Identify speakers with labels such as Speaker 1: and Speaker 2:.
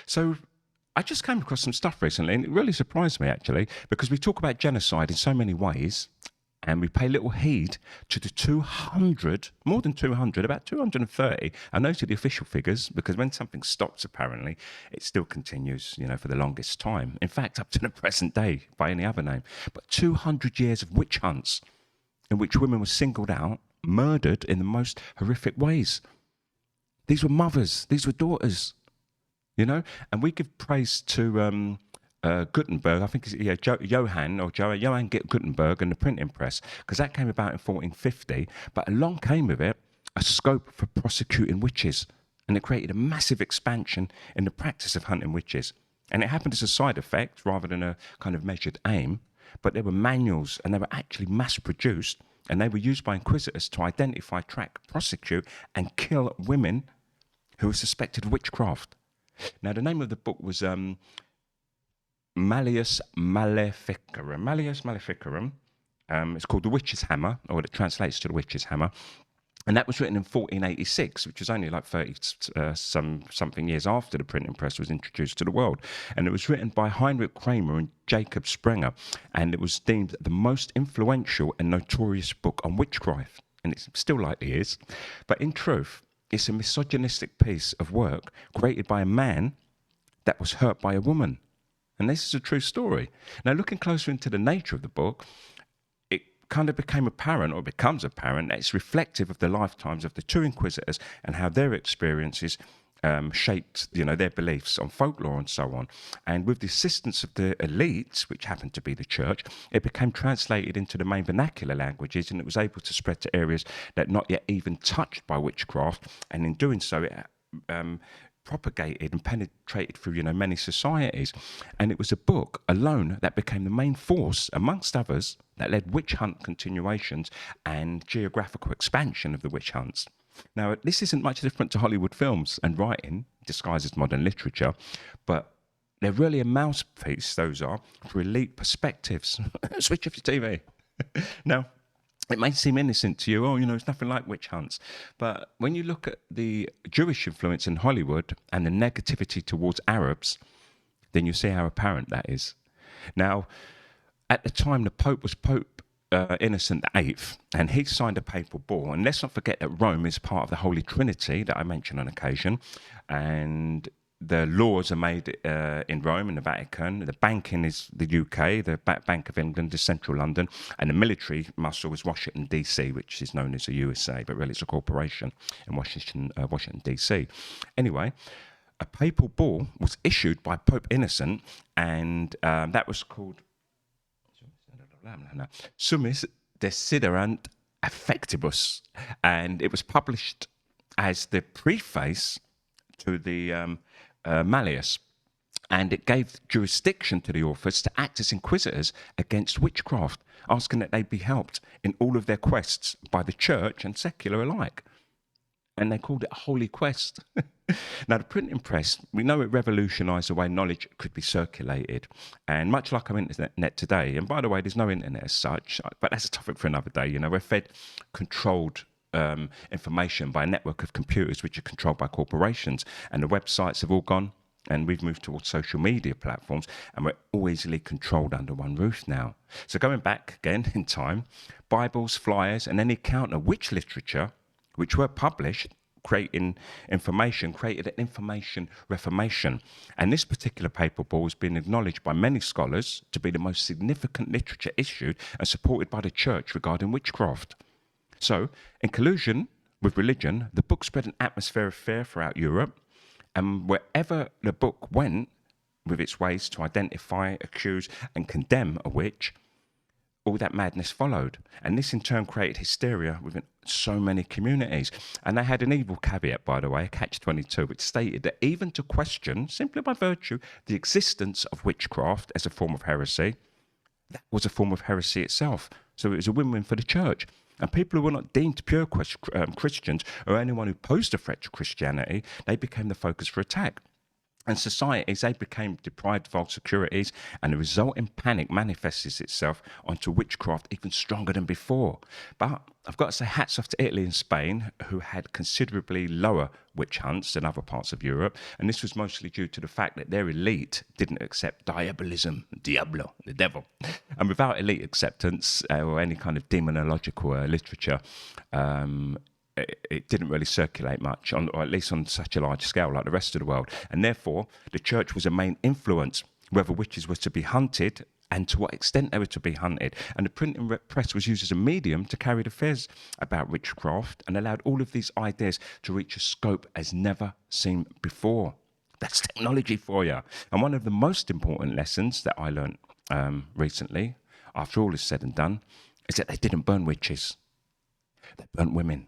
Speaker 1: So I just came across some stuff recently, and it really surprised me actually, because we talk about genocide in so many ways, and we pay little heed to the 200, more than 200, about 230. I noted the official figures because when something stops, apparently, it still continues, for the longest time. In fact, up to the present day, by any other name. But 200 years of witch hunts in which women were singled out, murdered in the most horrific ways. These were mothers, these were daughters, and we give praise to Gutenberg, I think it's Johann Gutenberg and the printing press, because that came about in 1450, but along came with it a scope for prosecuting witches, and it created a massive expansion in the practice of hunting witches. And it happened as a side effect rather than a kind of measured aim, but there were manuals, and they were actually mass-produced, and they were used by inquisitors to identify, track, prosecute, and kill women who were suspected of witchcraft. Now, the name of the book was Malleus Maleficarum. Malleus Maleficarum. It's called The Witch's Hammer, or it translates to The Witch's Hammer. And that was written in 1486, which was only like 30 something years after the printing press was introduced to the world. And it was written by Heinrich Kramer and Jacob Sprenger. And it was deemed the most influential and notorious book on witchcraft. And it still likely is. But in truth, it's a misogynistic piece of work created by a man that was hurt by a woman. And this is a true story. Now, looking closer into the nature of the book, it kind of became apparent, or becomes apparent, that it's reflective of the lifetimes of the two inquisitors and how their experiences shaped, their beliefs on folklore and so on. And with the assistance of the elites, which happened to be the church, it became translated into the main vernacular languages, and it was able to spread to areas that not yet even touched by witchcraft. And in doing so, it propagated and penetrated through, many societies. And it was a book alone that became the main force, amongst others, that led witch hunt continuations and geographical expansion of the witch hunts. Now, this isn't much different to Hollywood films and writing, disguised as modern literature, but they're really a mouthpiece, those are, for elite perspectives. Switch off your TV. Now, it may seem innocent to you, it's nothing like witch hunts. But when you look at the Jewish influence in Hollywood and the negativity towards Arabs, then you see how apparent that is. Now, at the time, the Pope was Pope Innocent VIII, and he signed a papal bull. And let's not forget that Rome is part of the Holy Trinity that I mention on occasion, and the laws are made in Rome and the Vatican. The banking is the UK, the Bank of England is Central London, and the military muscle is Washington, D.C., which is known as the USA, but really it's a corporation in Washington, D.C. Anyway, a papal bull was issued by Pope Innocent, and that was called Summis Desiderant Affectibus, and it was published as the preface to the Malleus, and it gave jurisdiction to the authors to act as inquisitors against witchcraft, asking that they be helped in all of their quests by the church and secular alike. And they called it a holy quest. Now, the printing press, we know it revolutionised the way knowledge could be circulated. And much like our internet today, and by the way, there's no internet as such, but that's a topic for another day. We're fed controlled information by a network of computers which are controlled by corporations. And the websites have all gone, and we've moved towards social media platforms, and we're all easily controlled under one roof now. So going back again in time, Bibles, flyers, and any counter witch literature which were published, created an information reformation. And this particular papal bull has been acknowledged by many scholars to be the most significant literature issued and supported by the church regarding witchcraft. So, in collusion with religion, the book spread an atmosphere of fear throughout Europe, and wherever the book went with its ways to identify, accuse, and condemn a witch, all that madness followed. And this in turn created hysteria within so many communities. And they had an evil caveat, by the way, a catch-22, which stated that even to question, simply by virtue, the existence of witchcraft as a form of heresy, that was a form of heresy itself. So it was a win-win for the church. And people who were not deemed pure Christians, or anyone who posed a threat to Christianity, they became the focus for attack. And societies, they became deprived of all securities, and the resulting panic manifests itself onto witchcraft even stronger than before. But I've got to say, hats off to Italy and Spain, who had considerably lower witch hunts than other parts of Europe. And this was mostly due to the fact that their elite didn't accept diabolism, diablo, the devil. And without elite acceptance or any kind of demonological literature, it didn't really circulate much, or at least on such a large scale like the rest of the world. And therefore, the church was a main influence, whether witches were to be hunted and to what extent they were to be hunted. And the printing press was used as a medium to carry the fears about witchcraft and allowed all of these ideas to reach a scope as never seen before. That's technology for you. And one of the most important lessons that I learned recently, after all is said and done, is that they didn't burn witches. They burnt women.